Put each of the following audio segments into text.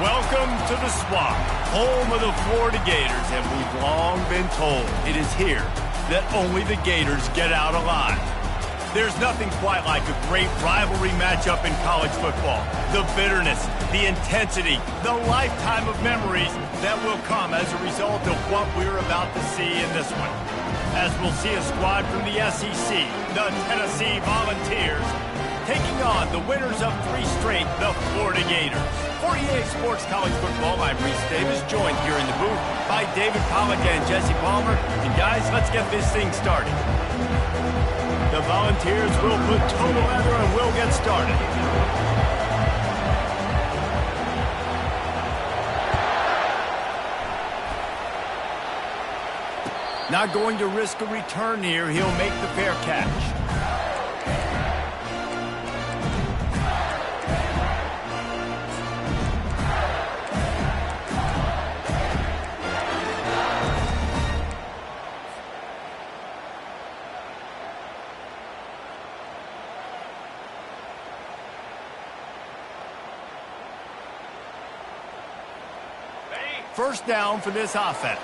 Welcome to the Swamp, home of the Florida Gators, and we've long been told it is here that only the Gators get out alive. There's nothing quite like a great rivalry matchup in college football. The bitterness, the intensity, the lifetime of memories that will come as a result of what we're about to see in this one. As we'll see a squad from the SEC, the Tennessee Volunteers, taking on the winners of 3 straight, the Florida Gators. For EA Sports College Football, I'm Reese Davis, joined here in the booth by David Pollack and Jesse Palmer. And guys, let's get this thing started. The Volunteers will put total leather and we'll get started. Not going to risk a return here. He'll make the fair catch. First down for this offense.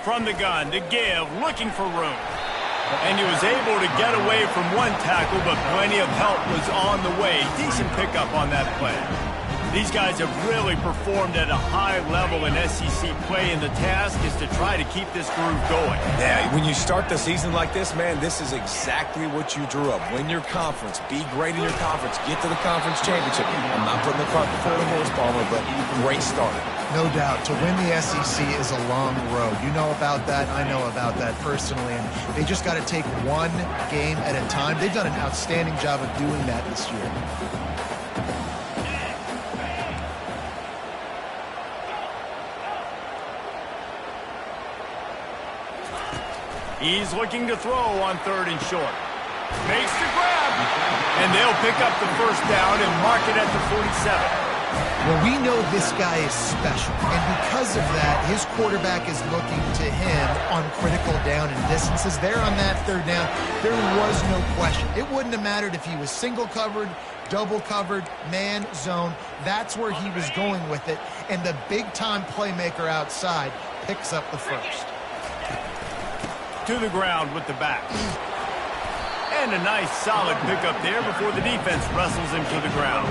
From the gun to give, looking for room. And he was able to get away from one tackle, but plenty of help was on the way. Decent pickup on that play. These guys have really performed at a high level in SEC play, and the task is to try to keep this groove going. Yeah, when you start the season like this, man, this is exactly what you drew up. Win your conference. Be great in your conference. Get to the conference championship. I'm not putting the cart before the horse, Palmer, but great start. No doubt. To win the SEC is a long road. You know about that. I know about that personally. And they just got to take one game at a time. They've done an outstanding job of doing that this year. He's looking to throw on 3rd and short. Makes the grab. And they'll pick up the first down and mark it at the 47. Well, we know this guy is special, and because of that, his quarterback is looking to him on critical down and distances. There on that 3rd down, there was no question. It wouldn't have mattered if he was single covered, double covered, man, zone. That's where he was going with it, and the big-time playmaker outside picks up the first. To the ground with the back. And a nice solid pickup there before the defense wrestles him to the ground.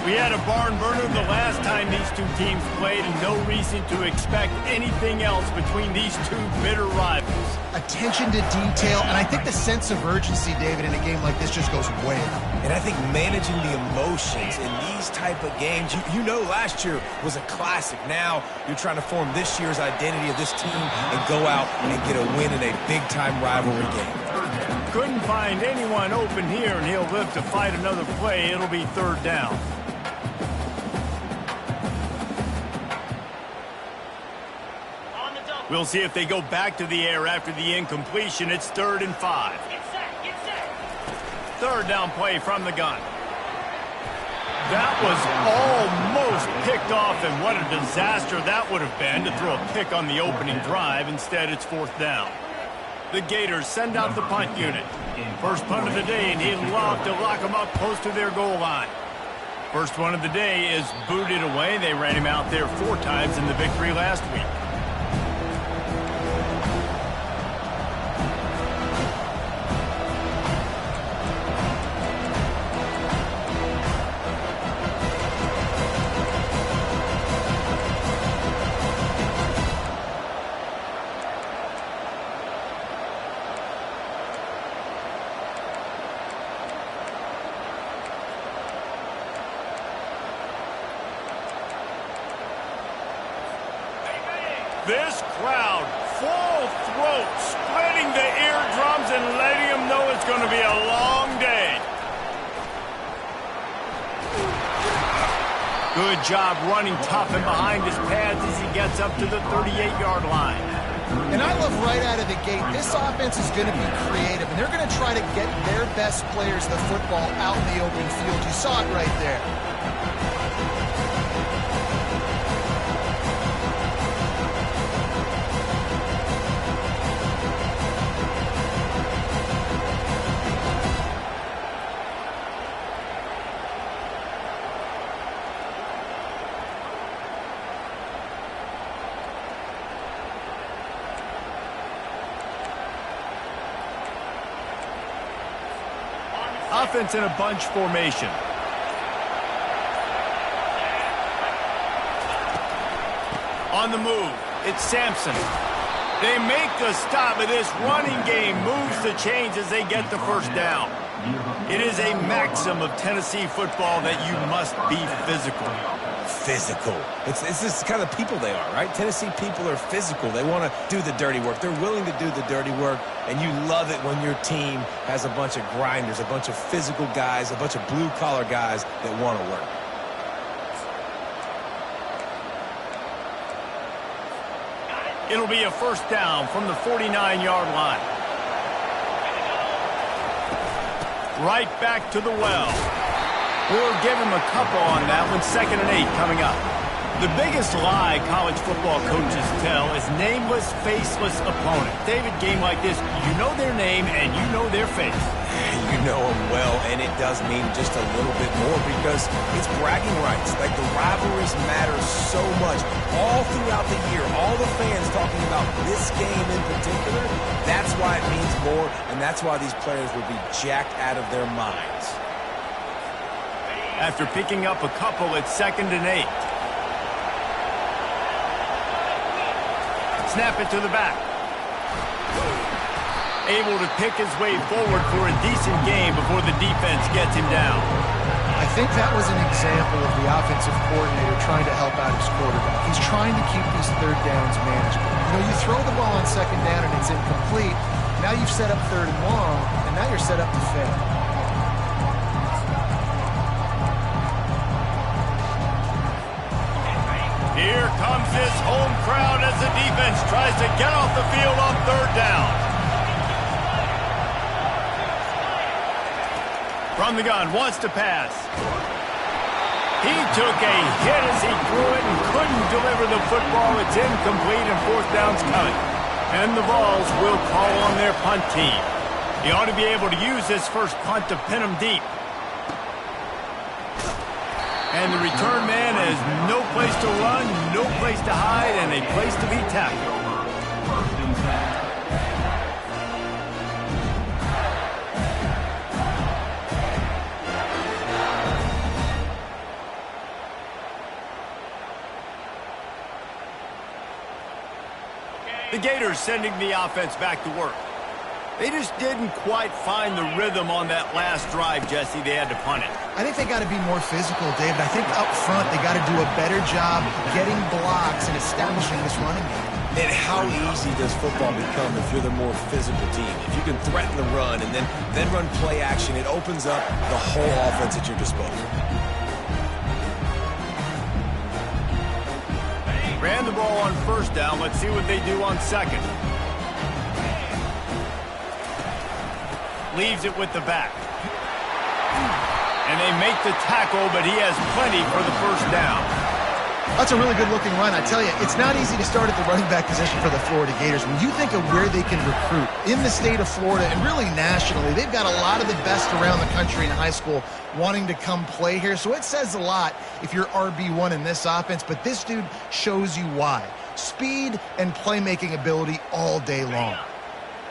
We had a barn burner the last time these two teams played, and no reason to expect anything else between these two bitter rivals. Attention to detail, and I think the sense of urgency, David, in a game like this just goes way up. And I think managing the emotions in these type of games, you know last year was a classic. Now you're trying to form this year's identity of this team and go out and get a win in a big-time rivalry game. Couldn't find anyone open here, and he'll live to fight another play. It'll be 3rd down. We'll see if they go back to the air after the incompletion. It's 3rd and 5. 3rd down play from the gun. That was almost picked off, and what a disaster that would have been to throw a pick on the opening drive. Instead, it's 4th down. The Gators send out the punt unit. First punt of the day, and he'd love to lock them up close to their goal line. First one of the day is booted away. They ran him out there 4 times in the victory last week. This crowd, full throat, splitting the eardrums and letting them know it's going to be a long day. Good job running tough and behind his pads as he gets up to the 38-yard line. And I love right out of the gate, this offense is going to be creative, and they're going to try to get their best players the football out in the open field. You saw it right there. Offense in a bunch formation. On the move, it's Sampson. They make the stop, but this running game moves the chains as they get the first down. It is a maxim of Tennessee football that you must be physical. Physical. It's this kind of people they are, right? Tennessee people are physical. They want to do the dirty work. They're willing to do the dirty work, and you love it when your team has a bunch of grinders, a bunch of physical guys, a bunch of blue-collar guys that want to work. It'll be a first down from the 49-yard line. Right back to the well. We'll give him a couple on that one. 2nd and 8 coming up. The biggest lie college football coaches tell is nameless, faceless opponent. David, game like this, you know their name and you know their face. You know them well, and it does mean just a little bit more because it's bragging rights. Like, the rivalries matter so much. All throughout the year, all the fans talking about this game in particular, that's why it means more, and that's why these players would be jacked out of their minds. After picking up a couple, it's 2nd and 8. Snap it to the back. Able to pick his way forward for a decent game before the defense gets him down. I think that was an example of the offensive coordinator trying to help out his quarterback. He's trying to keep these third downs manageable. You know, you throw the ball on 2nd down and it's incomplete. Now you've set up 3rd and long, and now you're set up to fail. Here comes this home crowd as the defense tries to get off the field on 3rd down. From the gun, wants to pass. He took a hit as he threw it and couldn't deliver the football. It's incomplete and 4th down's coming. And the Vols will call on their punt team. He ought to be able to use this first punt to pin him deep. And the return man has no place to run, no place to hide, and a place to be tackled. The Gators sending the offense back to work. They just didn't quite find the rhythm on that last drive, Jesse. They had to punt it. I think they got to be more physical, David. I think up front they got to do a better job getting blocks and establishing this running game. And how easy does football become if you're the more physical team? If you can threaten the run and then run play action, it opens up the whole offense at your disposal. Ran the ball on 1st down. Let's see what they do on 2nd. Leaves it with the back. And they make the tackle, but he has plenty for the 1st down. That's a really good-looking run. I tell you, it's not easy to start at the running back position for the Florida Gators. When you think of where they can recruit in the state of Florida and really nationally, they've got a lot of the best around the country in high school wanting to come play here. So it says a lot if you're RB1 in this offense, but this dude shows you why. Speed and playmaking ability all day long.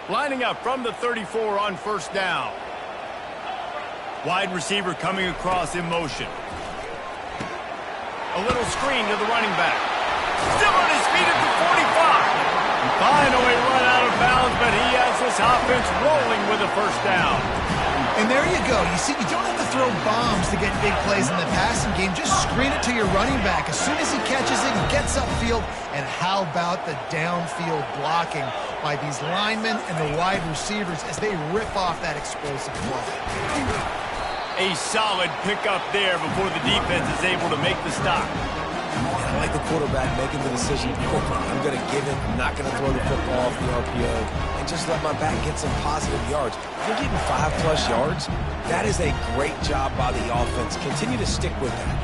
Lining up from the 34 on 1st down. Wide receiver coming across in motion. A little screen to the running back. Still on his feet at the 45. Finally run out of bounds, but he has this offense rolling with a 1st down. And there you go. You see, you don't have to throw bombs to get big plays in the passing game. Just screen it to your running back. As soon as he catches it, he gets upfield. And how about the downfield blocking by these linemen and the wide receivers as they rip off that explosive ball. A solid pickup there before the defense is able to make the stop. And I like the quarterback making the decision quickly. I'm going to give it. I'm not going to throw the football off the RPO and just let my back get some positive yards. If you're getting 5+ yards, that is a great job by the offense. Continue to stick with that.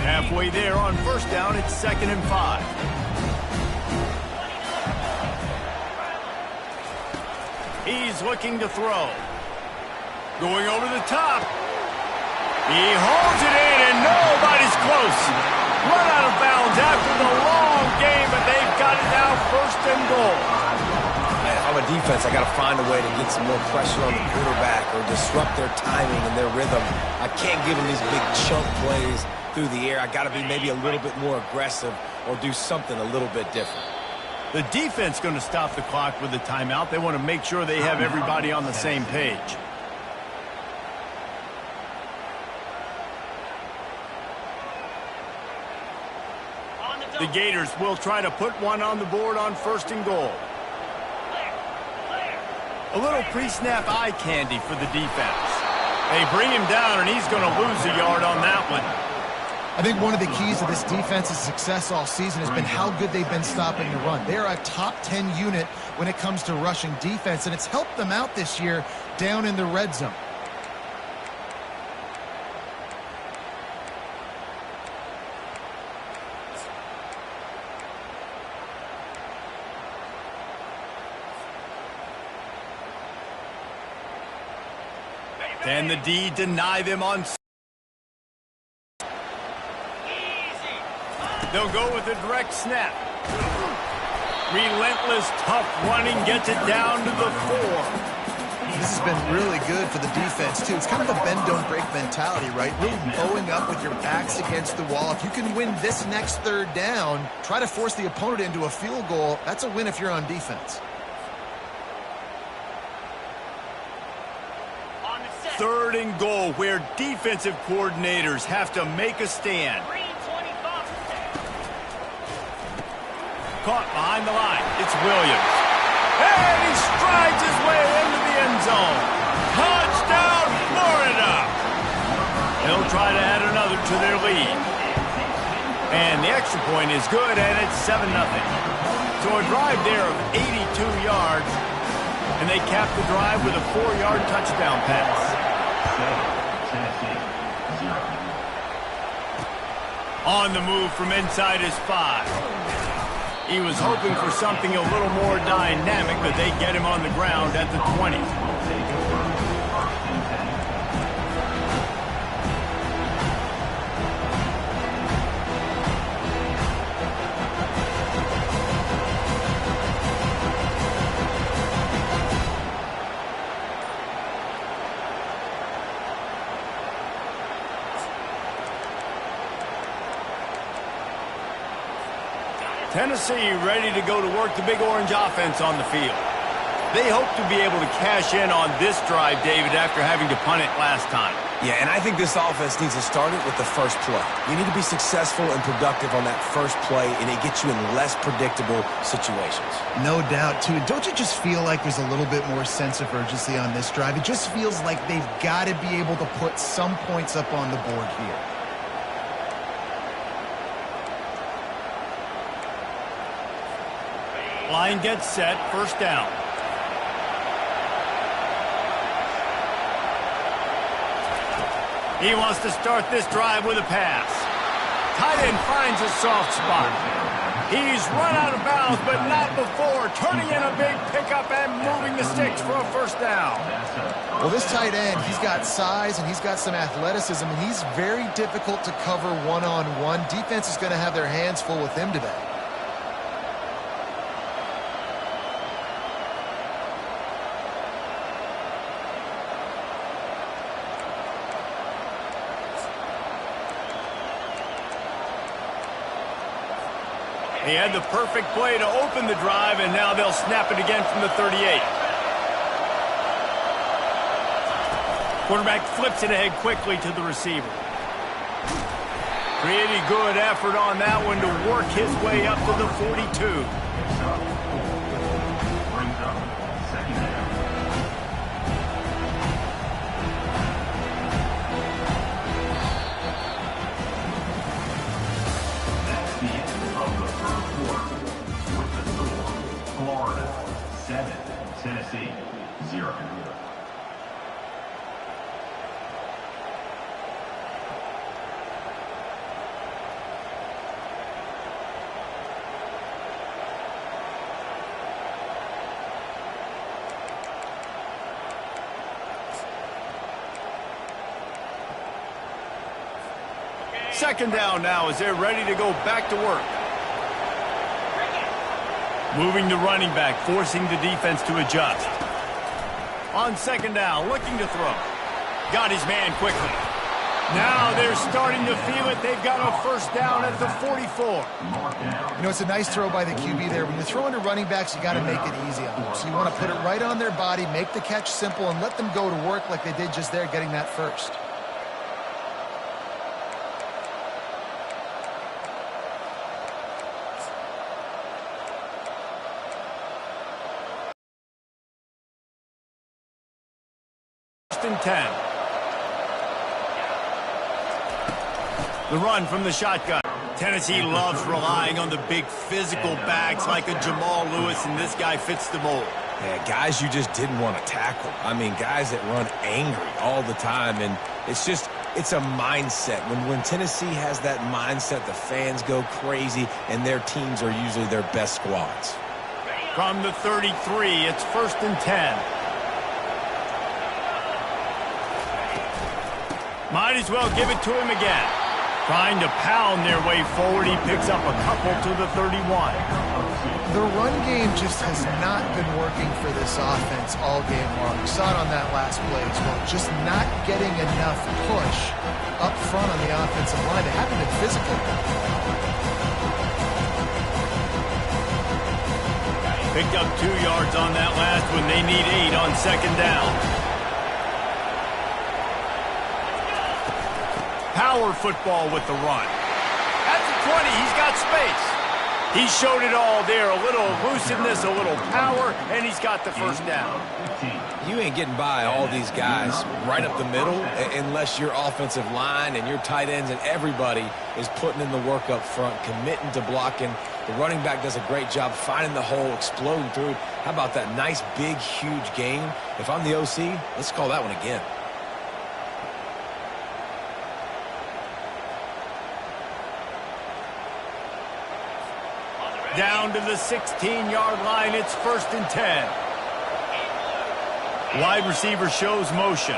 Halfway there on 1st down, it's 2nd and 5. He's looking to throw. Going over the top. He holds it in, and nobody's close. Run out of bounds after the long game, but they've got it now 1st and goal. I I'm a defense, I got to find a way to get some more pressure on the quarterback or disrupt their timing and their rhythm. I can't give them these big chunk plays through the air. I got to be maybe a little bit more aggressive or do something a little bit different. The defense going to stop the clock with a timeout. They want to make sure they have everybody on the same page. The Gators will try to put one on the board on 1st and goal. A little pre-snap eye candy for the defense. They bring him down, and he's going to lose a yard on that one. I think one of the keys to this defense's success all season has been how good they've been stopping the run. They're a top 10 unit when it comes to rushing defense, and it's helped them out this year down in the red zone. And the D deny them on. They'll go with a direct snap. Relentless, tough running gets it down to the 4. This has been really good for the defense, too. It's kind of a bend-don't-break mentality, right? Really bowing up with your backs against the wall. If you can win this next 3rd down, try to force the opponent into a field goal. That's a win if you're on defense. 3rd and goal, where defensive coordinators have to make a stand. Caught behind the line. It's Williams. And he strides his way into the end zone. Touchdown, Florida! They'll try to add another to their lead. And the extra point is good, and it's 7-0. So a drive there of 82 yards, and they cap the drive with a 4-yard touchdown pass. On the move from inside his 5. He was hoping for something a little more dynamic, but they get him on the ground at the 20. Tennessee ready to go to work the Big Orange offense on the field. They hope to be able to cash in on this drive, David, after having to punt it last time. Yeah, and I think this offense needs to start it with the first play. You need to be successful and productive on that first play, and it gets you in less predictable situations. No doubt, too. Don't you just feel like there's a little bit more sense of urgency on this drive? It just feels like they've got to be able to put some points up on the board here. Line gets set, 1st down. He wants to start this drive with a pass. Tight end finds a soft spot. He's run out of bounds, but not before turning in a big pickup and moving the sticks for a 1st down. Well, this tight end, he's got size and he's got some athleticism, and he's very difficult to cover one-on-one. Defense is going to have their hands full with him today. He had the perfect play to open the drive, and now they'll snap it again from the 38. Quarterback flips it ahead quickly to the receiver. Pretty good effort on that one to work his way up to the 42. Tennessee, 0. Second down now as they're ready to go back to work. Moving the running back, forcing the defense to adjust. On second down, looking to throw. Got his man quickly. Now they're starting to feel it. They've got a first down at the 44. You know, it's a nice throw by the QB there. When you're throwing to running backs, you got to make it easy on them. So you want to put it right on their body, make the catch simple, and let them go to work like they did just there, getting that first. First and 10. The run from the shotgun. Tennessee loves relying on the big physical backs like a Jamal Lewis, and this guy fits the mold. Yeah, guys you just didn't want to tackle. I mean, guys that run angry all the time, and it's a mindset. When Tennessee has that mindset, the fans go crazy, and their teams are usually their best squads. From the 33, it's first and 10. Might as well give it to him again. Trying to pound their way forward. He picks up a couple to the 31. The run game just has not been working for this offense all game long. We saw it on that last play as well. Just not getting enough push up front on the offensive line. They haven't been physical. Picked up 2 yards on that last one. They need 8 on second down. Power football with the run. At the 20, he's got space. He showed it all there. A little elusiveness, a little power, and he's got the first down. You ain't getting by all these guys right up the middle unless your offensive line and your tight ends and everybody is putting in the work up front, committing to blocking. The running back does a great job finding the hole, exploding through. How about that nice, big, huge gain? If I'm the OC, let's call that one again. Down to the 16-yard line, it's first and 10. Wide receiver shows motion.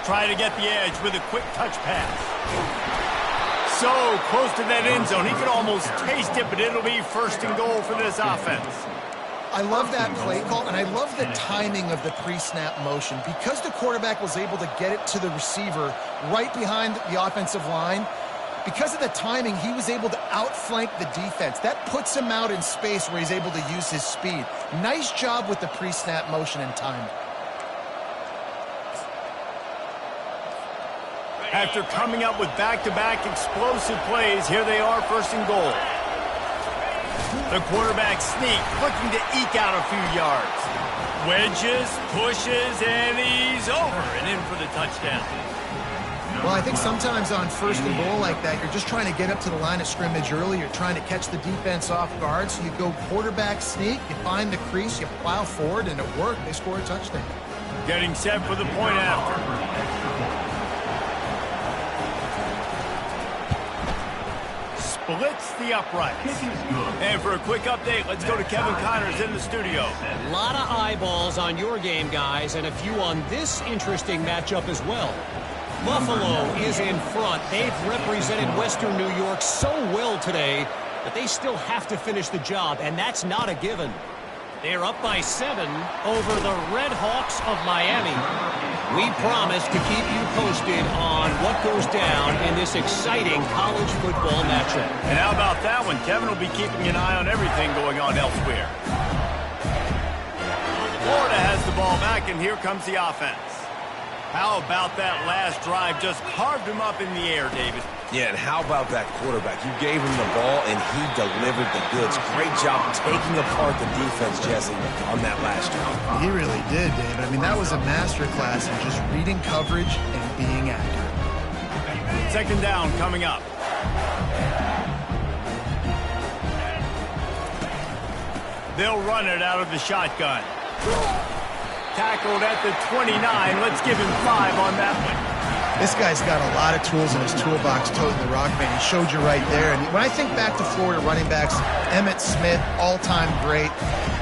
Try to get the edge with a quick touch pass. So close to that end zone, he could almost taste it, but it'll be first and goal for this offense. I love that play call, and I love the timing of the pre-snap motion. Because the quarterback was able to get it to the receiver right behind the offensive line, because of the timing, he was able to outflank the defense. That puts him out in space where he's able to use his speed. Nice job with the pre-snap motion and timing. After coming up with back-to-back explosive plays, here they are, first and goal. The quarterback sneak, looking to eke out a few yards. Wedges, pushes, and he's over and in for the touchdown. Well, I think sometimes on first and goal like that, you're just trying to get up to the line of scrimmage early. You're trying to catch the defense off guard. So you go quarterback sneak, you find the crease, you plow forward, and it worked. They score a touchdown. Getting set for the point after. Splits the uprights. And for a quick update, let's go to Kevin Connors in the studio. A lot of eyeballs on your game, guys, and a few on this interesting matchup as well. Buffalo is in front. They've represented Western New York so well today, but they still have to finish the job, and that's not a given. They're up by 7 over the Red Hawks of Miami. We promise to keep you posted on what goes down in this exciting college football matchup. And how about that one? Kevin will be keeping an eye on everything going on elsewhere. Florida has the ball back, and here comes the offense. How about that last drive? Just carved him up in the air, David. Yeah, and how about that quarterback? You gave him the ball, and he delivered the goods. Great job taking apart the defense, Jesse, on that last drive. He really did, David. I mean, that was a masterclass in just reading coverage and being accurate. Second down coming up. They'll run it out of the shotgun. Tackled at the 29. Let's give him 5 on that one. This guy's got a lot of tools in his toolbox, toting the rock, man. He showed you right there. And when I think back to Florida running backs, Emmitt Smith, all-time great.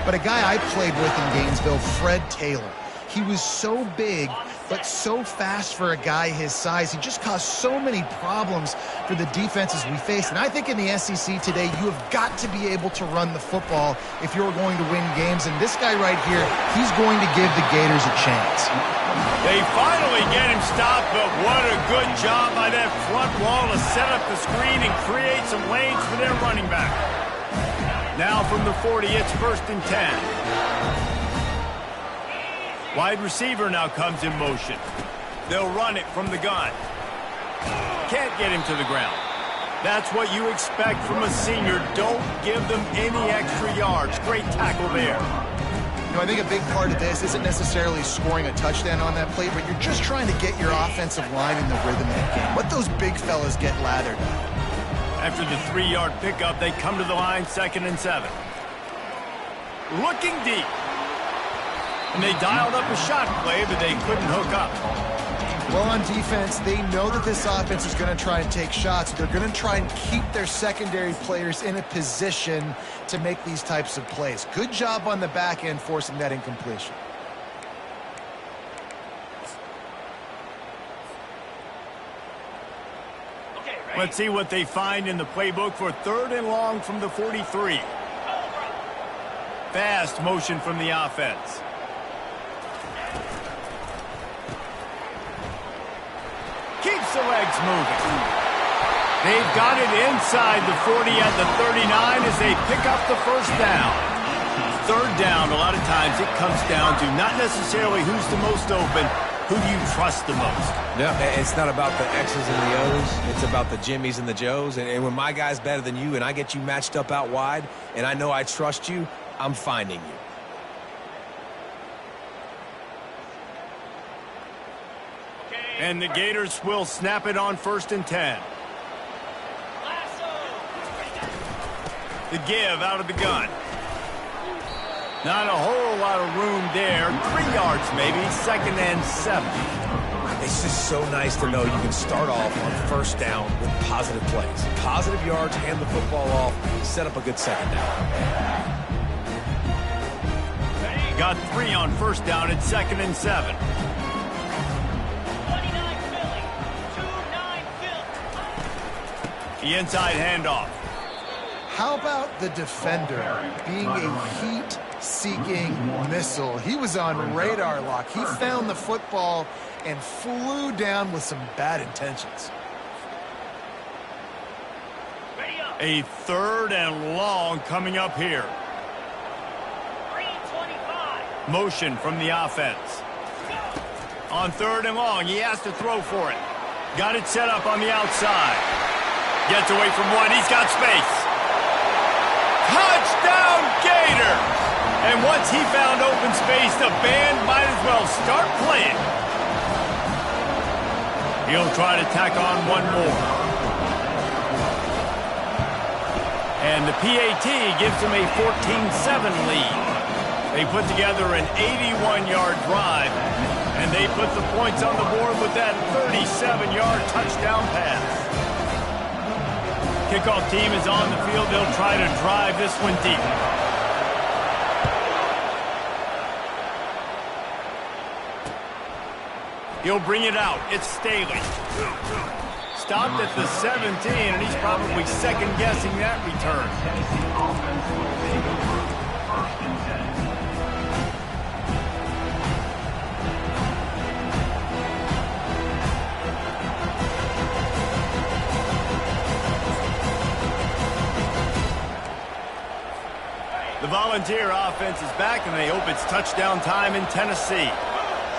But a guy I played with in Gainesville, Fred Taylor. He was so big but so fast for a guy his size. He just caused so many problems for the defenses we face. And I think in the SEC today, you have got to be able to run the football if you're going to win games. And this guy right here, he's going to give the Gators a chance. They finally get him stopped, but what a good job by that front wall to set up the screen and create some lanes for their running back. Now from the 40, it's 1st and 10. Wide receiver now comes in motion. They'll run it from the gun. Can't get him to the ground. That's what you expect from a senior. Don't give them any extra yards. Great tackle there. I think a big part of this isn't necessarily scoring a touchdown on that play, but you're just trying to get your offensive line in the rhythm of the game. Let those big fellas get lathered up. After the 3-yard pickup, they come to the line, 2nd and 7. Looking deep. And they dialed up a shot play, but they couldn't hook up. Well, on defense, they know that this offense is going to try and take shots. They're going to try and keep their secondary players in a position to make these types of plays. Good job on the back end forcing that incompletion. Let's see what they find in the playbook for 3rd and long from the 43. Fast motion from the offense. Keeps the legs moving. They've got it inside the 40 at the 39 as they pick up the 1st down. 3rd down, a lot of times it comes down to not necessarily who's the most open, who do you trust the most? No, it's not about the X's and the O's. It's about the Jimmies and the Joes. And when my guy's better than you and I get you matched up out wide and I know I trust you, I'm finding you. And the Gators will snap it on 1st and 10. The give out of the gun. Not a whole lot of room there. 3 yards maybe. 2nd and 7. It's just so nice to know you can start off on 1st down with positive plays. Positive yards, hand the football off, set up a good 2nd down. Got 3 on 1st down at 2nd and 7. The inside handoff. How about the defender being a heat-seeking missile? He was on radar lock. He found the football and flew down with some bad intentions. A 3rd and long coming up here. Motion from the offense. On 3rd and long, he has to throw for it. Got it set up on the outside. Gets away from one. He's got space. Touchdown, Gators! And once he found open space, the band might as well start playing. He'll try to tack on one more. And the PAT gives him a 14-7 lead. They put together an 81-yard drive, and they put the points on the board with that 37-yard touchdown pass. Kickoff team is on the field. They'll try to drive this one deep. He'll bring it out. It's Staley. Stopped at the 17, and he's probably second-guessing that return. The Volunteer offense is back, and they hope it's touchdown time in Tennessee.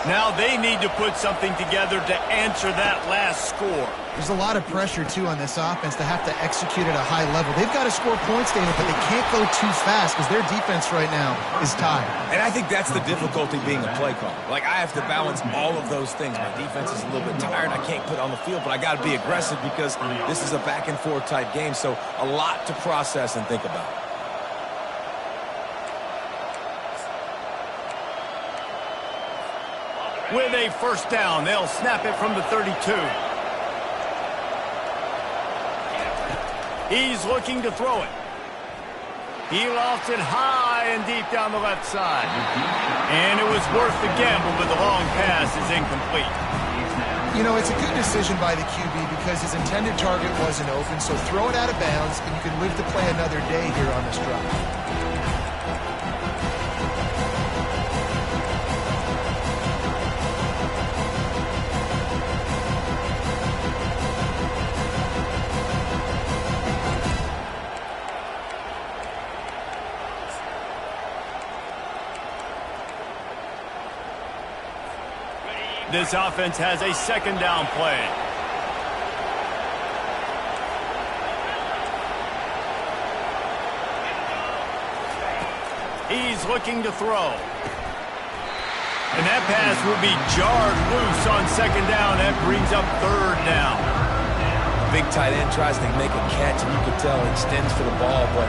Now they need to put something together to answer that last score. There's a lot of pressure, too, on this offense to have to execute at a high level. They've got to score points, David, but they can't go too fast because their defense right now is tired. And I think that's the difficulty being a play caller. Like, I have to balance all of those things. My defense is a little bit tired. I can't put on the field, but I got to be aggressive because this is a back-and-forth type game, so a lot to process and think about. With a 1st down, they'll snap it from the 32. He's looking to throw it. He lost it high and deep down the left side. And it was worth the gamble, but the long pass is incomplete. You know, it's a good decision by the QB because his intended target wasn't open, so throw it out of bounds, and you can live to play another day here on this drive. This offense has a second down play. He's looking to throw. And that pass will be jarred loose on second down. That brings up third down. Big tight end tries to make a catch, and you can tell he extends for the ball, but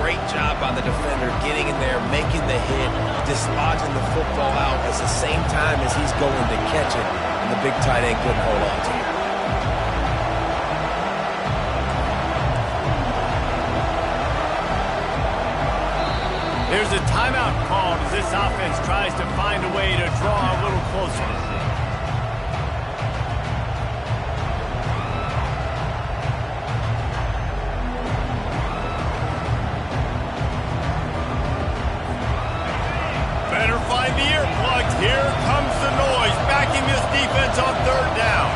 great job by the defender getting in there, making the hit, dislodging the football out at the same time as he's going to catch it, and the big tight end couldn't hold on to it. There's a timeout called as this offense tries to find a way to draw a little closer. Better find the earplugs. Here comes the noise, backing this defense on third down.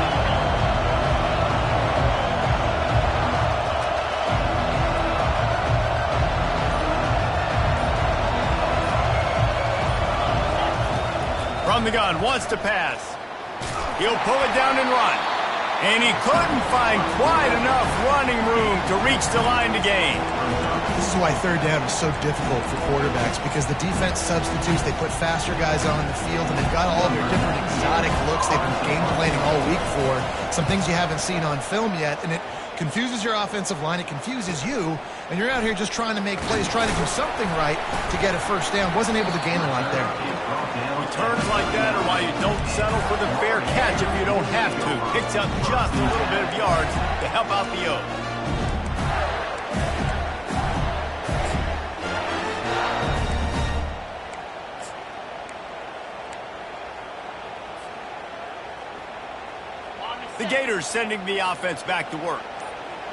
From the gun, wants to pass. He'll pull it down and run. And he couldn't find quite enough running room to reach the line to gain. This is why third down is so difficult for quarterbacks, because the defense substitutes, they put faster guys on the field, and they've got all of their different exotic looks they've been game planning all week for, some things you haven't seen on film yet, and it confuses your offensive line, it confuses you, and you're out here just trying to make plays, trying to do something right to get a first down. Wasn't able to gain a lot there. Returns like that are why you don't settle for the fair catch if you don't have to. Picks up just a little bit of yards to help out the Oaks. The Gators sending the offense back to work.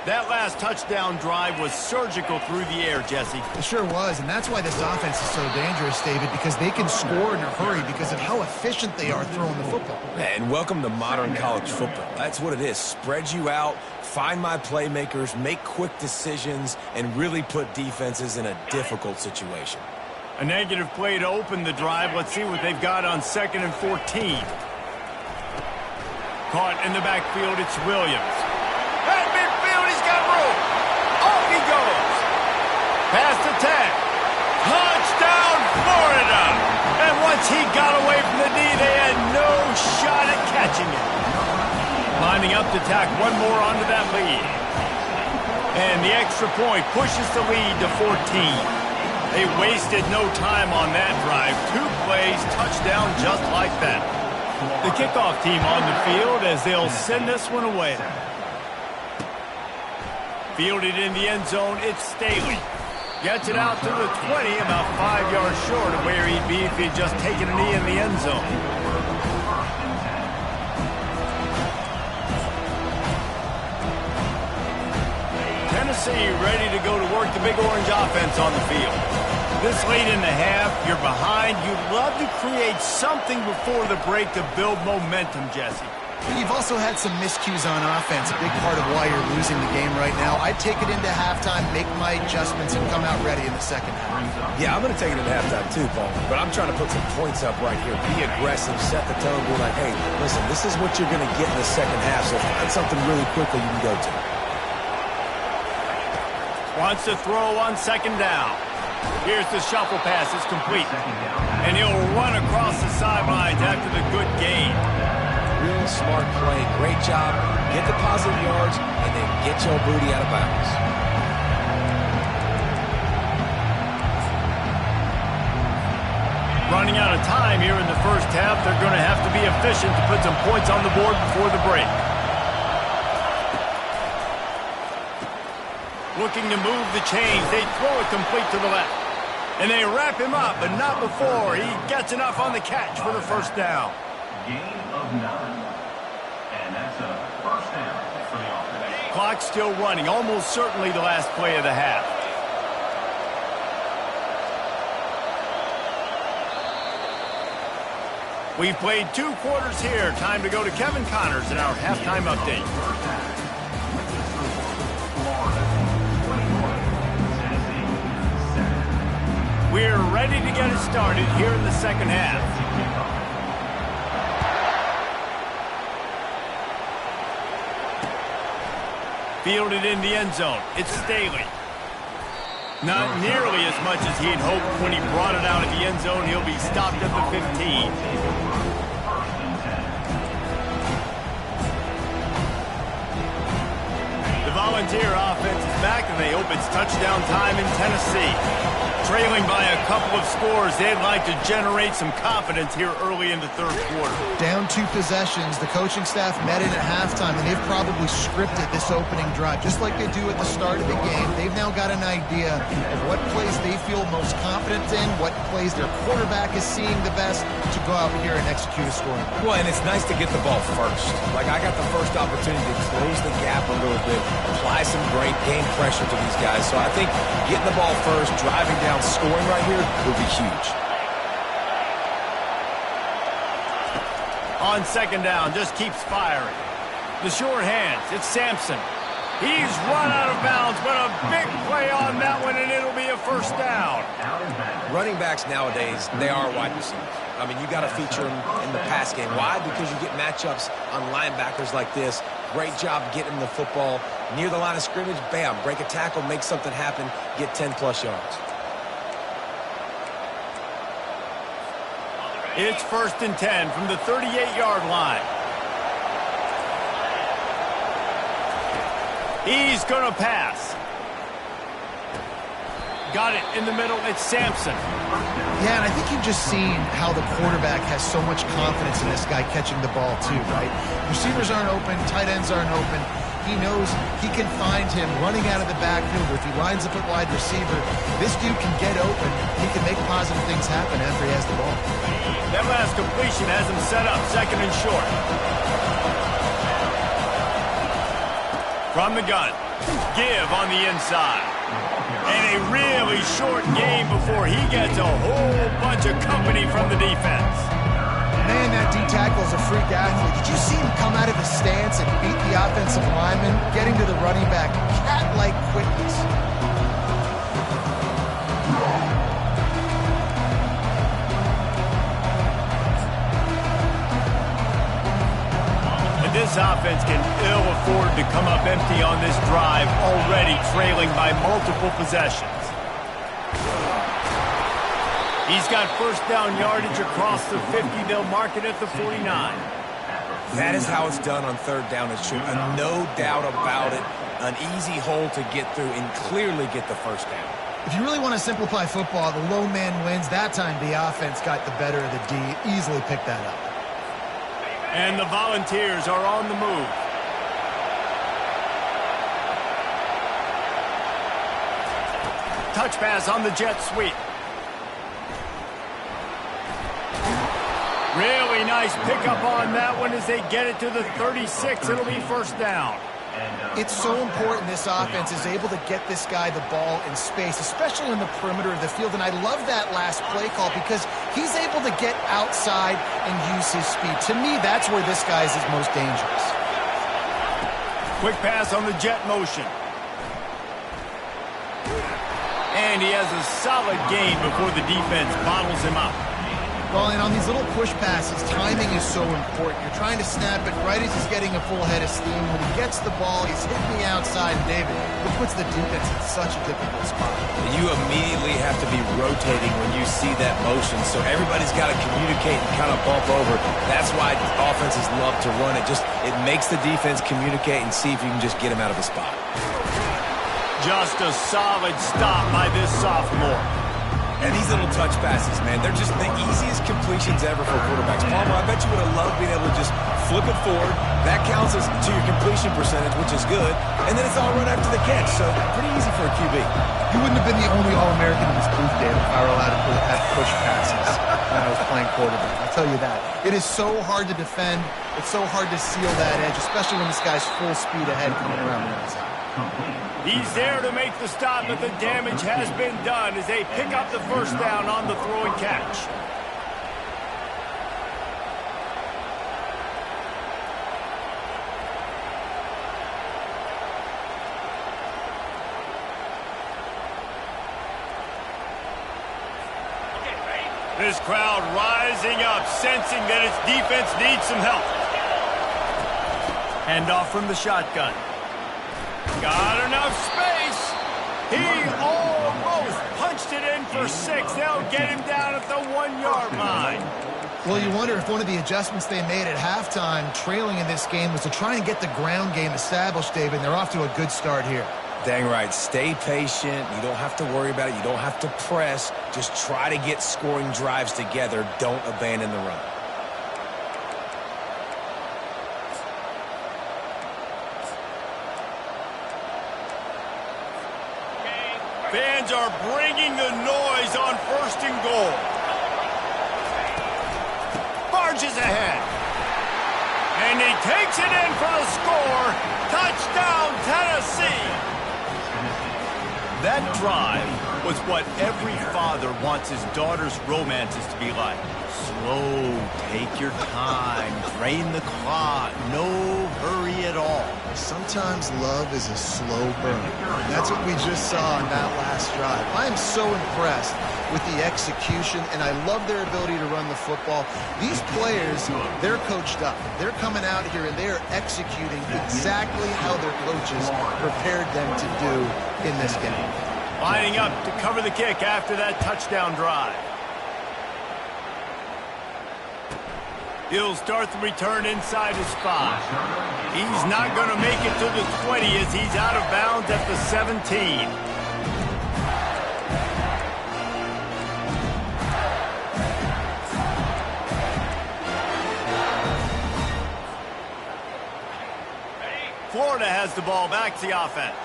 That last touchdown drive was surgical through the air, Jesse. It sure was, and that's why this offense is so dangerous, David, because they can score in a hurry because of how efficient they are throwing the football. And welcome to modern college football. That's what it is. Spread you out, find my playmakers, make quick decisions, and really put defenses in a difficult situation. A negative play to open the drive. Let's see what they've got on 2nd and 14. Caught in the backfield, it's Williams. At midfield, he's got room. Off he goes. Past the 10. Touchdown, Florida. And once he got away from the knee, they had no shot at catching it. Lining up to tack one more onto that lead. And the extra point pushes the lead to 14. They wasted no time on that drive. 2 plays, touchdown just like that. The kickoff team on the field as they'll send this one away. Fielded in the end zone, it's Staley. Gets it out to the 20, about 5 yards short of where he'd be if he'd just taken a knee in the end zone. Tennessee ready to go to work the Big Orange offense on the field. This late in the half, you're behind. You'd love to create something before the break to build momentum, Jesse. You've also had some miscues on offense, a big part of why you're losing the game right now. I'd take it into halftime, make my adjustments, and come out ready in the second half. Yeah, I'm going to take it into halftime too, Paul. But I'm trying to put some points up right here. Be aggressive, set the tone, be like, hey, listen, this is what you're going to get in the second half, so find something really quickly you can go to. Wants to throw on 2nd down. Here's the shuffle pass. It's complete. And he'll run across the sidelines after the good gain. Real smart play. Great job. Get the positive yards, and then get your booty out of bounds. Running out of time here in the first half. They're going to have to be efficient to put some points on the board before the break. Looking to move the chains. They throw it complete to the left. And they wrap him up, but not before he gets enough on the catch for the first down. Gain of 9. And that's a first down for the offense. Clock still running, almost certainly the last play of the half. We've played 2 quarters here. Time to go to Kevin Connors in our halftime update. We're ready to get it started here in the second half. Fielded in the end zone. It's Staley. Not nearly as much as he'd hoped when he brought it out of the end zone. He'll be stopped at the 15. The Volunteer offense is back, and they hope it's touchdown time in Tennessee. Trailing by a couple of scores, they'd like to generate some confidence here early in the third quarter. Down 2 possessions, the coaching staff met in at halftime, and they've probably scripted this opening drive, just like they do at the start of the game. They've now got an idea of what plays they feel most confident in, what plays their quarterback is seeing the best to go out here and execute a scoring. Well, and it's nice to get the ball first. Like, I got the first opportunity to close the gap a little bit, apply some great game pressure to these guys. So I think getting the ball first, driving down, scoring right here will be huge. On second down, just keeps firing. The short hands, it's Sampson. He's run out of bounds, but a big play on that one, and it'll be a first down. Running backs nowadays, they are wide receivers. I mean, you got to feature them in the pass game. Why? Because you get matchups on linebackers like this. Great job getting the football near the line of scrimmage. Bam, break a tackle, make something happen, get 10-plus yards. It's 1st and 10 from the 38-yard line. He's going to pass. Got it in the middle. It's Sampson. Yeah, and I think you've just seen how the quarterback has so much confidence in this guy catching the ball too, right? Receivers aren't open, tight ends aren't open. He knows he can find him running out of the backfield, or if he lines up at wide receiver, this dude can get open. He can make positive things happen after he has the ball. That last completion has him set up 2nd and short. From the gun, give on the inside. And a really short game before he gets a whole bunch of company from the defense. Man, that D-tackle is a freak athlete. Did you see him come out of his stance and beat the offensive lineman, getting to the running back, cat-like quickness? And this offense can ill afford to come up empty on this drive, already trailing by multiple possessions. He's got first down yardage across the 50. They'll mark it at the 49. That is how it's done on 3rd down and short. And no doubt about it, an easy hole to get through and clearly get the first down. If you really want to simplify football, the low man wins. That time the offense got the better of the D. Easily picked that up. And the Volunteers are on the move. Touch pass on the jet sweep. Really nice pickup on that one as they get it to the 36. It'll be first down. It's so important this offense is able to get this guy the ball in space, especially in the perimeter of the field. And I love that last play call because he's able to get outside and use his speed. To me, that's where this guy is his most dangerous. Quick pass on the jet motion. And he has a solid gain before the defense bottles him up. Well, and on these little push passes, timing is so important. You're trying to snap it right as he's getting a full head of steam. When he gets the ball, he's hitting the outside, David. It puts the defense in such a difficult spot. You immediately have to be rotating when you see that motion, so everybody's got to communicate and kind of bump over. That's why offenses love to run it. It makes the defense communicate and see if you can just get him out of the spot. Just a solid stop by this sophomore. And these little touch passes, man, they're just the easiest completions ever for quarterbacks. Palmer, I bet you would have loved being able to just flip it forward. That counts as to your completion percentage, which is good. And then it's all right after the catch, so pretty easy for a QB. You wouldn't have been the only All-American in this booth, David, if I were allowed to have push passes when I was playing quarterback. I'll tell you that. It is so hard to defend. It's so hard to seal that edge, especially when this guy's full speed ahead coming around the outside. He's there to make the stop, but the damage has been done as they pick up the first down on the throw and catch. This crowd rising up, sensing that its defense needs some help. Handoff from the shotgun. Got enough space. He almost punched it in for 6. They'll get him down at the 1-yard line. Well, you wonder if one of the adjustments they made at halftime, trailing in this game, was to try and get the ground game established, David, and they're off to a good start here. Dang right. Stay patient. You don't have to worry about it. You don't have to press. Just try to get scoring drives together. Don't abandon the run. Fans are bringing the noise on 1st and goal. Barges ahead. And he takes it in for the score. Touchdown, Tennessee. That drive was what every father wants his daughter's romances to be like. Slow, take your time, drain the clock, no hurry at all. Sometimes love is a slow burn. That's what we just saw on that last drive. I am so impressed with the execution, and I love their ability to run the football. These players, they're coached up. They're coming out here, and they're executing exactly how their coaches prepared them to do in this game. Lining up to cover the kick after that touchdown drive. He'll start the return inside his 5. He's not going to make it to the 20 as he's out of bounds at the 17. Florida has the ball back to the offense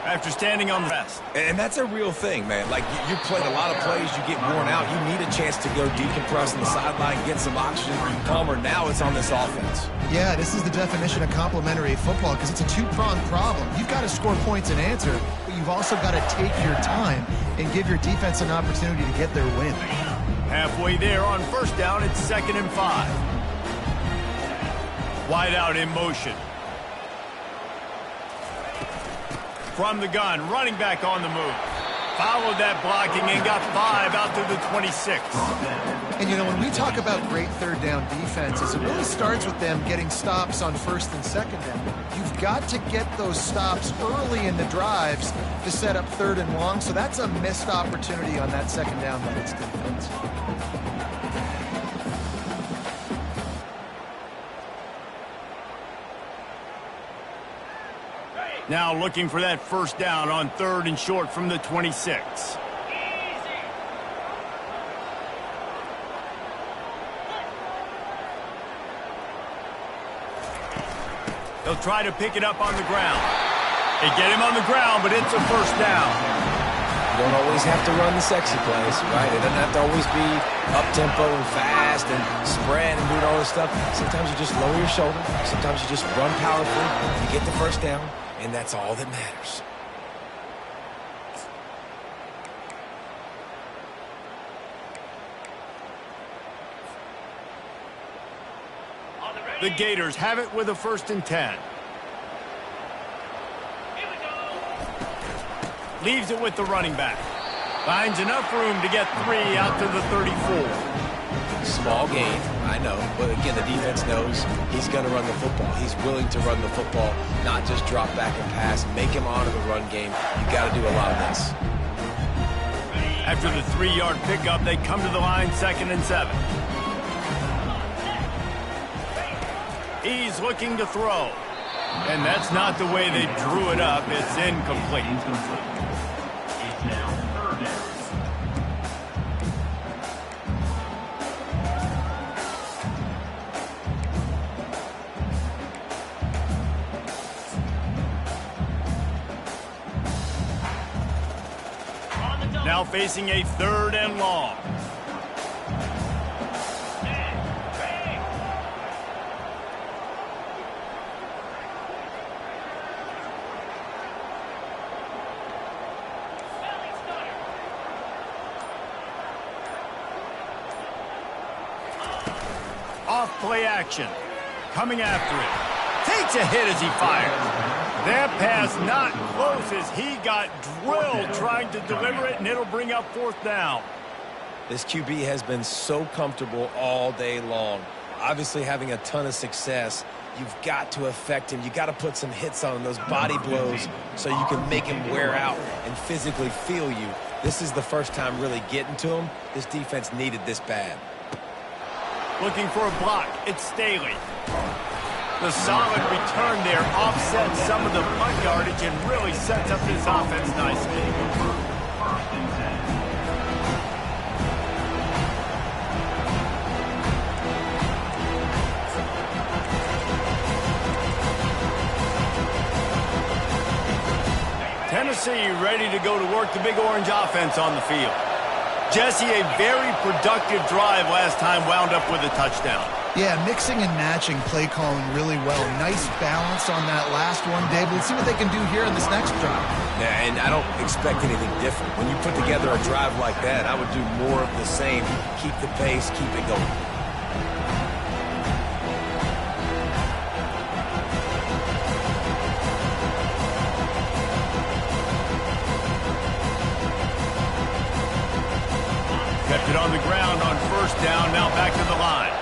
after standing on the rest. And that's a real thing, man. Like, you play a lot of plays, you get worn out. You need a chance to go decompress on the sideline, get some oxygen. Palmer, now it's on this offense. Yeah, this is the definition of complementary football because it's a two-pronged problem. You've got to score points and answer, but you've also got to take your time and give your defense an opportunity to get their win. Halfway there on 1st down, it's 2nd and 5. Wide out in motion. From the gun, running back on the move. Followed that blocking and got 5 out to the 26. And, you know, when we talk about great 3rd down defenses, it really starts with them getting stops on 1st and 2nd down. You've got to get those stops early in the drives to set up 3rd and long, so that's a missed opportunity on that 2nd down by its defense. Now looking for that 1st down on 3rd and short from the 26. They'll try to pick it up on the ground. They get him on the ground, but it's a 1st down. You don't always have to run the sexy plays, right? It doesn't have to always be up-tempo and fast and spread and doing all this stuff. Sometimes you just lower your shoulder. Sometimes you just run powerfully. You get the 1st down. And that's all that matters. The Gators have it with a 1st and 10. Leaves it with the running back. Finds enough room to get 3 out to the 34. Small gain, I know, but again, the defense knows he's going to run the football. He's willing to run the football, not just drop back and pass, make him honor the run game. You got to do a lot of this. After the 3-yard pickup, they come to the line 2nd and 7. He's looking to throw. And that's not the way they drew it up. It's incomplete. It's now 3rd down. facing a 3rd and long. Off play action. Coming after it. Takes a hit as he fires. That pass not close as he got drilled trying to deliver it, and it'll bring up 4th down. This QB has been so comfortable all day long. Obviously having a ton of success. You've got to affect him. You got to put some hits on him, those body blows, so you can make him wear out and physically feel you. This is the first time really getting to him. This defense needed this bad. Looking for a block. It's Staley. The solid return there offsets some of the punt yardage and really sets up this offense nicely. 1st and 10. Tennessee ready to go to work the Big Orange offense on the field. Jesse, a very productive drive last time wound up with a touchdown. Yeah, mixing and matching play calling really well. Nice balance on that last one, Dave. Let's see what they can do here in this next drive. Yeah, and I don't expect anything different. When you put together a drive like that, I would do more of the same. Keep the pace, keep it going. Kept it on the ground on 1st down, now back to the line.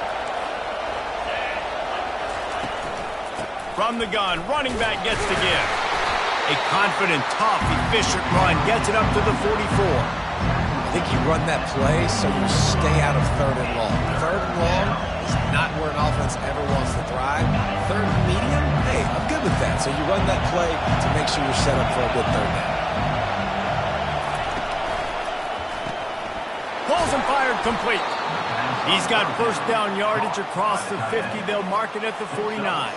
From the gun, running back gets to give. A confident, tough, efficient run gets it up to the 44. I think you run that play so you stay out of 3rd and long. 3rd and long is not where an offense ever wants to thrive. 3rd and medium, hey, I'm good with that. So you run that play to make sure you're set up for a good 3rd down. Pulls and fired complete. He's got 1st down yardage across the 50. They'll mark it at the 49.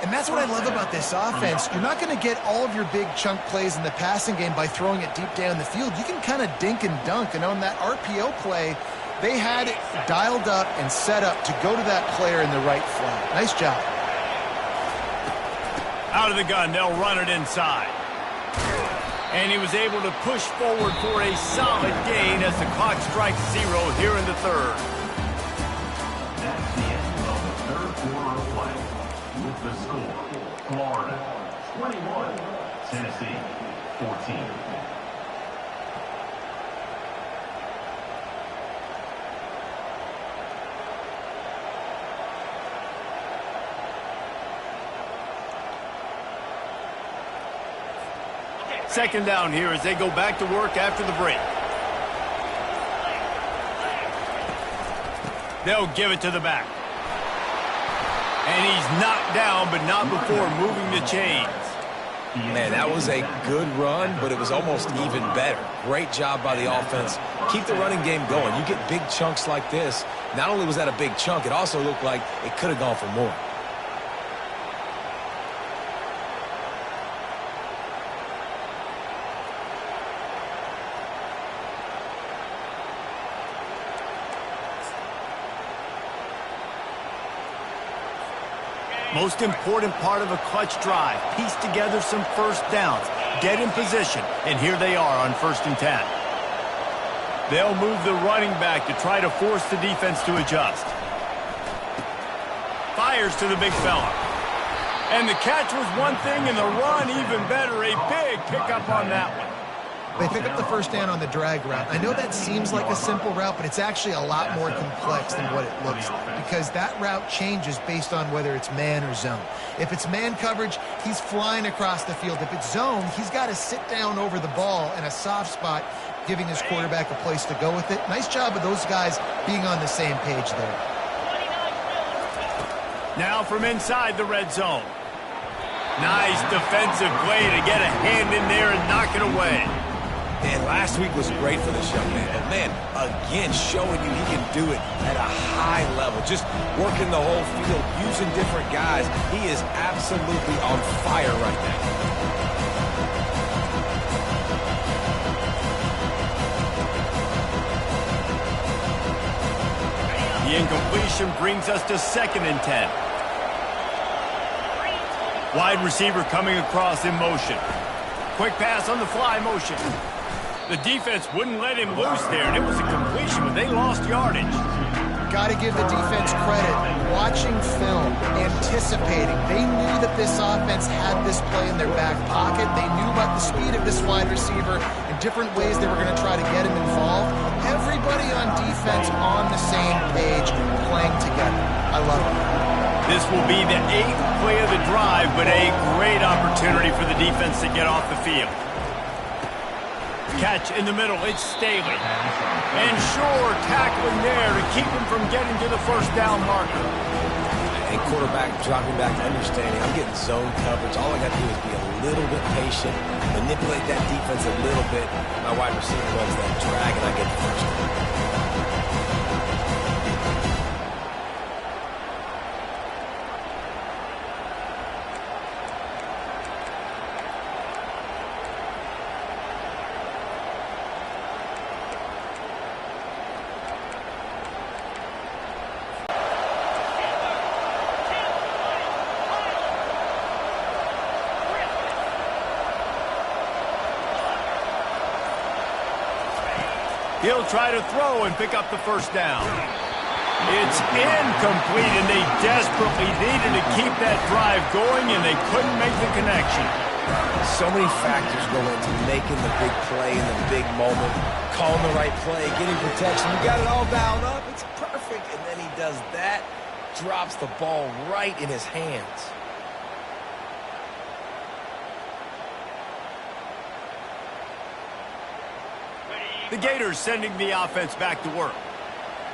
And that's what I love about this offense. You're not going to get all of your big chunk plays in the passing game by throwing it deep down the field. You can kind of dink and dunk. And on that RPO play, they had it dialed up and set up to go to that player in the right flat. Nice job. Out of the gun, they'll run it inside. And he was able to push forward for a solid gain as the clock strikes 0 here in the 3rd. That's the end of the 3rd quarter of play. With the score, Florida 21, Tennessee 14. Second down here as they go back to work after the break. They'll give it to the back. And he's knocked down, but not before moving the chains. Man, that was a good run, but it was almost even better. Great job by the offense. Keep the running game going. You get big chunks like this. Not only was that a big chunk, it also looked like it could have gone for more. Most important part of a clutch drive, piece together some 1st downs, get in position, and here they are on 1st and 10. They'll move the running back to try to force the defense to adjust. Fires to the big fella. And the catch was one thing, and the run even better. A big pickup on that one. They pick up the 1st down on the drag route. I know that seems like a simple route, but it's actually a lot more complex than what it looks like because that route changes based on whether it's man or zone. If it's man coverage, he's flying across the field. If it's zone, he's got to sit down over the ball in a soft spot, giving his quarterback a place to go with it. Nice job of those guys being on the same page there. Now from inside the red zone. Nice defensive play to get a hand in there and knock it away. And last week was great for this young man. But, man, again, showing you he can do it at a high level. Just working the whole field, using different guys. He is absolutely on fire right now. The incompletion brings us to 2nd and 10. Wide receiver coming across in motion. Quick pass on the fly motion. The defense wouldn't let him loose there, and it was a completion, but they lost yardage. Got to give the defense credit. Watching film, anticipating. They knew that this offense had this play in their back pocket. They knew about the speed of this wide receiver and different ways they were going to try to get him involved. Everybody on defense on the same page, playing together. I love it. This will be the 8th play of the drive, but a great opportunity for the defense to get off the field. Catch in the middle, it's Staley. And sure, tackling there to keep him from getting to the first down marker. And quarterback dropping back, understanding I'm getting zone coverage. All I got to do is be a little bit patient, manipulate that defense a little bit. My wide receiver runs that drag, and I get the first down. He'll try to throw and pick up the first down. It's incomplete, and they desperately needed to keep that drive going, and they couldn't make the connection. So many factors go into making the big play in the big moment, calling the right play, getting protection. You got it all dialed up. It's perfect. And then he does that, drops the ball right in his hands. The Gators sending the offense back to work.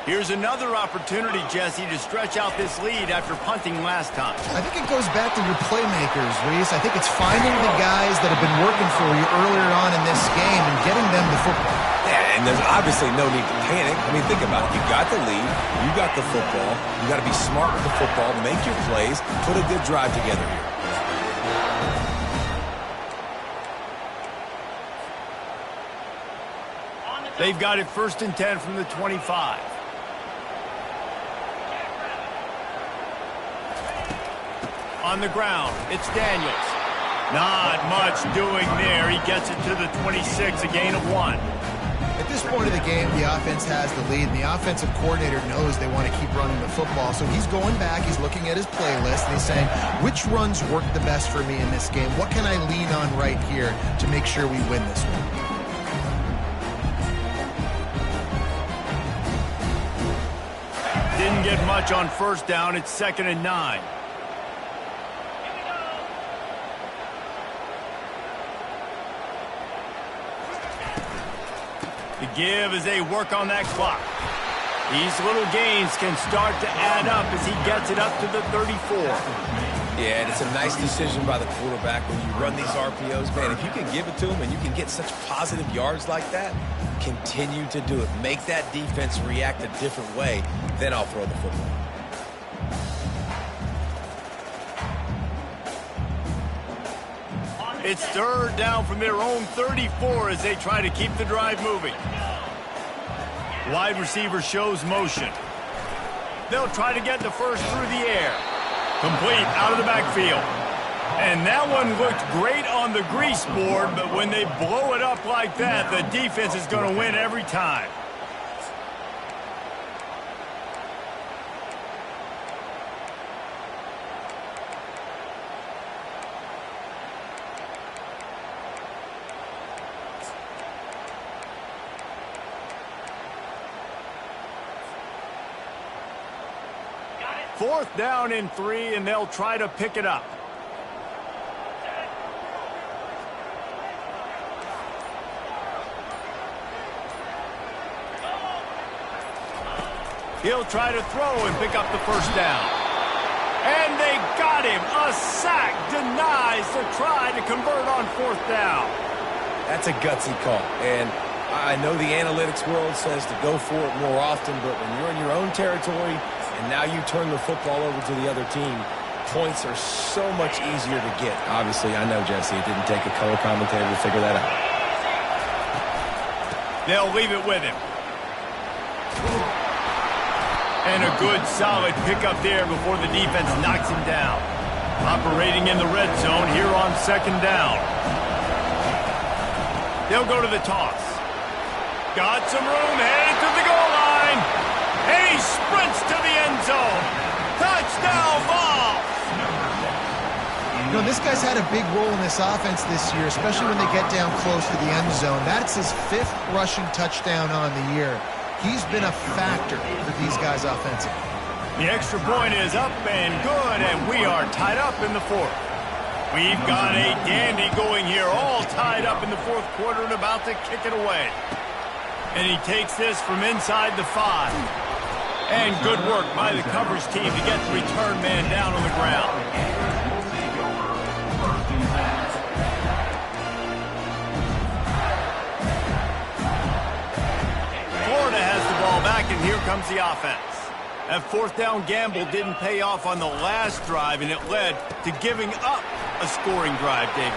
Here's another opportunity, Jesse, to stretch out this lead after punting last time. I think it goes back to your playmakers, Reese. I think it's finding the guys that have been working for you earlier on in this game and getting them the football. Yeah, and there's obviously no need to panic. I mean, think about it. You got the lead. You got the football. You got to be smart with the football, make your plays, put a good drive together here. They've got it 1st and 10 from the 25. On the ground, it's Daniels. Not much doing there. He gets it to the 26, a gain of 1. At this point of the game, the offense has the lead, and the offensive coordinator knows they want to keep running the football. So he's going back, he's looking at his playlist, and he's saying, which runs work the best for me in this game? What can I lean on right here to make sure we win this one? Didn't get much on 1st down. It's 2nd and 9. The give as they work on that clock. These little gains can start to add up as he gets it up to the 34. Yeah, and it's a nice decision by the quarterback when you run these RPOs. Man, if you can give it to him and you can get such positive yards like that, continue to do it. Make that defense react a different way, then I'll throw the football. It's 3rd down from their own 34 as they try to keep the drive moving. Wide receiver shows motion. They'll try to get the first through the air. Complete out of the backfield. And that one looked great on the grease board, but when they blow it up like that, the defense is going to win every time. Fourth down and 3, and they'll try to pick it up. He'll try to throw and pick up the first down. And they got him. A sack denies the try to convert on 4th down. That's a gutsy call. And I know the analytics world says to go for it more often, but when you're in your own territory and now you turn the football over to the other team, points are so much easier to get. Obviously, I know, Jesse, it didn't take a color commentator to figure that out. They'll leave it with him. And a good, solid pickup there before the defense knocks him down. Operating in the red zone here on second down. They'll go to the toss. Got some room, headed to the goal line. And he sprints to the end zone. Touchdown ball. You know, this guy's had a big role in this offense this year, especially when they get down close to the end zone. That's his 5th rushing touchdown on the year. He's been a factor for these guys offensively. The extra point is up and good, and we are tied up in the 4th. We've got a dandy going here, all tied up in the 4th quarter and about to kick it away. And he takes this from inside the 5. And good work by the coverage team to get the return man down on the ground. Florida has the ball back, and here comes the offense. That 4th down gamble didn't pay off on the last drive, and it led to giving up a scoring drive, David.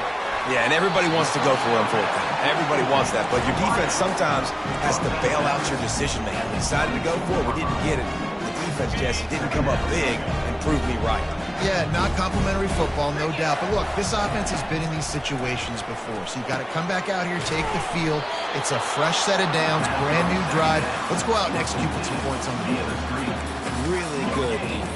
Yeah, and everybody wants to go for it on 4th down. Everybody wants that, but your defense sometimes has to bail out your decision-making. We decided to go for it. We didn't get it. The defense, Jesse, didn't come up big and prove me right. Yeah, not complimentary football, no doubt. But look, this offense has been in these situations before, so you got to come back out here, take the field. It's a fresh set of downs, brand new drive. Let's go out and execute with some points on the board. Really good defense.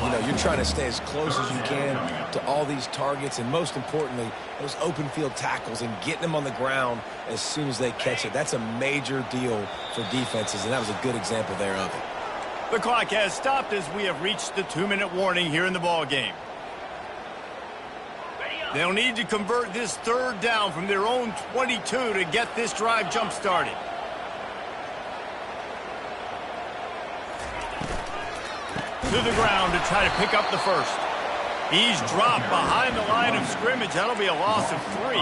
You know, you're trying to stay as close as you can to all these targets, and most importantly, those open field tackles and getting them on the ground as soon as they catch it. That's a major deal for defenses, and that was a good example there of it. The clock has stopped as we have reached the 2-minute warning here in the ball game. They'll need to convert this 3rd down from their own 22 to get this drive jump-started. To the ground to try to pick up the 1st. He's dropped behind the line of scrimmage. That'll be a loss of 3.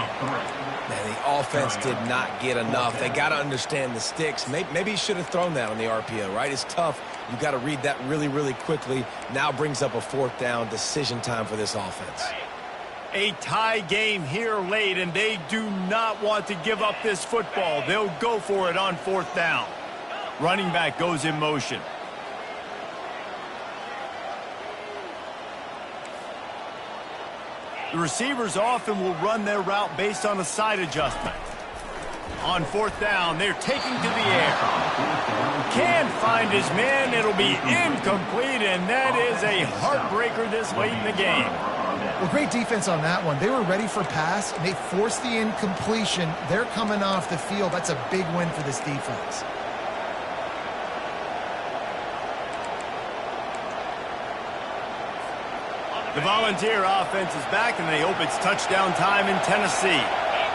Man, the offense did not get enough. They got to understand the sticks. Maybe he should have thrown that on the RPO, right? It's tough. You got to read that really, really quickly. Now brings up a 4th down decision time for this offense. A tie game here late, and they do not want to give up this football. They'll go for it on 4th down. Running back goes in motion. The receivers often will run their route based on a side adjustment. On 4th down, they're taking to the air. Can't find his man. It'll be incomplete, and that is a heartbreaker this late in the game. Well, great defense on that one. They were ready for pass, and they forced the incompletion. They're coming off the field. That's a big win for this defense. The Volunteer offense is back, and they hope it's touchdown time in Tennessee.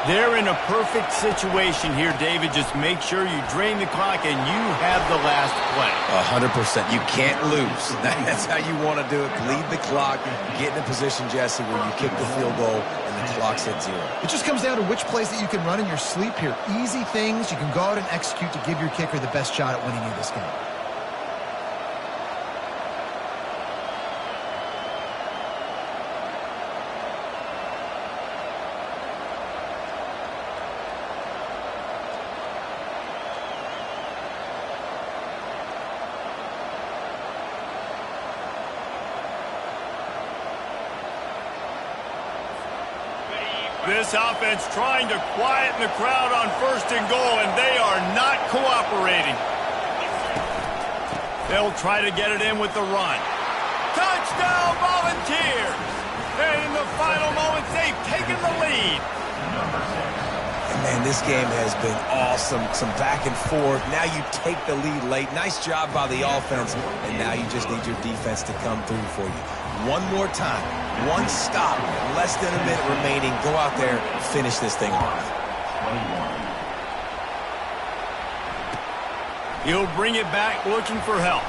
They're in a perfect situation here, David. Just make sure you drain the clock and you have the last play. 100%. You can't lose. That's how you want to do it. Lead the clock. Get in a position, Jesse, where you kick the field goal and the clock's at 0. It just comes down to which plays that you can run in your sleep here. Easy things you can go out and execute to give your kicker the best shot at winning you this game. This offense trying to quieten the crowd on 1st and goal, and they are not cooperating. They'll try to get it in with the run. Touchdown, Volunteers! And in the final moments, they've taken the lead. And man, this game has been awesome. Some back and forth. Now you take the lead late. Nice job by the offense. And now you just need your defense to come through for you. One more time. One stop. Less than a minute remaining. Go out there and finish this thing off. He'll bring it back looking for help.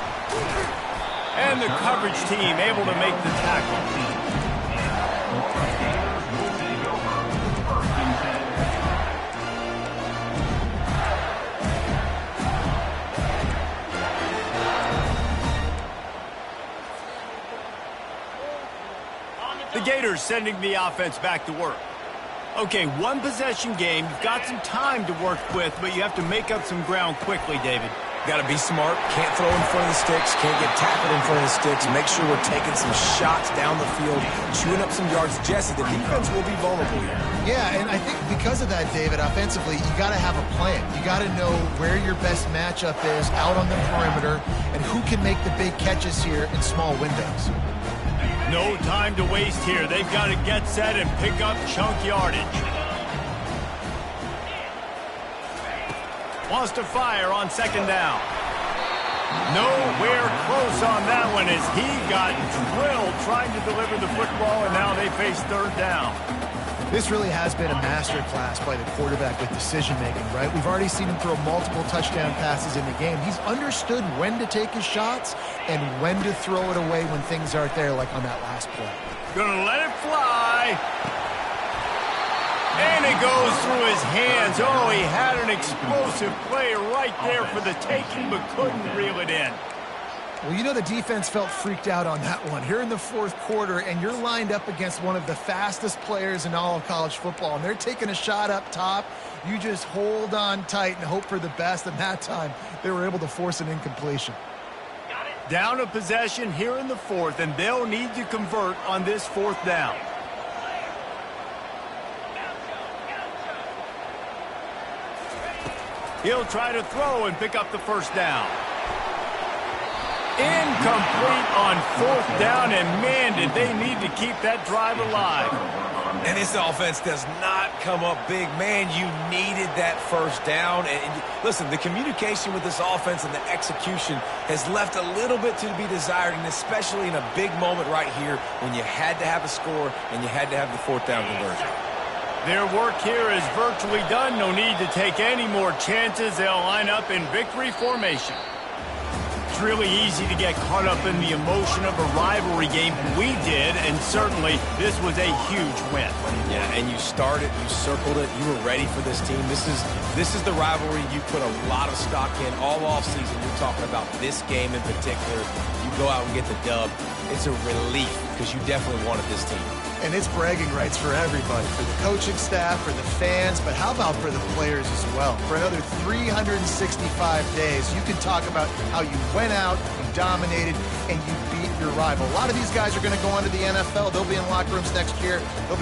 And the coverage team able to make the tackle. The Gators sending the offense back to work. Okay, one possession game. You've got some time to work with, but you have to make up some ground quickly, David. Got to be smart. Can't throw in front of the sticks. Can't get tackled in front of the sticks. Make sure we're taking some shots down the field, chewing up some yards. Jesse, the defense will be vulnerable here. Yeah, and I think because of that, David, offensively, you got to have a plan. You got to know where your best matchup is out on the perimeter and who can make the big catches here in small windows. No time to waste here. They've got to get set and pick up chunk yardage. Wants to fire on second down. Nowhere close on that one as he got drilled trying to deliver the football, and now they face third down. This really has been a master class by the quarterback with decision-making, right? We've already seen him throw multiple touchdown passes in the game. He's understood when to take his shots and when to throw it away when things aren't there, like on that last play. Gonna let it fly. And it goes through his hands. Oh, he had an explosive play right there for the taking, but couldn't reel it in. Well, you know the defense felt freaked out on that one. Here in the fourth quarter, and you're lined up against one of the fastest players in all of college football, and they're taking a shot up top. You just hold on tight and hope for the best, and that time they were able to force an incompletion. Down a possession here in the fourth, and they'll need to convert on this fourth down. He'll try to throw and pick up the first down. Incomplete on fourth down, and man, did they need to keep that drive alive. And this offense does not come up big. Man, you needed that first down. And listen, the communication with this offense and the execution has left a little bit to be desired, and especially in a big moment right here when you had to have a score and you had to have the fourth down conversion. Their work here is virtually done. No need to take any more chances. They'll line up in victory formation. It's really easy to get caught up in the emotion of a rivalry game. We did, and certainly this was a huge win. Yeah, and you started, you circled it, you were ready for this team. This is the rivalry you put a lot of stock in all offseason. You're talking about this game in particular. You go out and get the dub. It's a relief because you definitely wanted this team. And it's bragging rights for everybody, for the coaching staff, for the fans, but how about for the players as well? For another 365 days, you can talk about how you went out, you dominated, and you beat your rival. A lot of these guys are going to go on to the NFL. They'll be in locker rooms next year. They'll be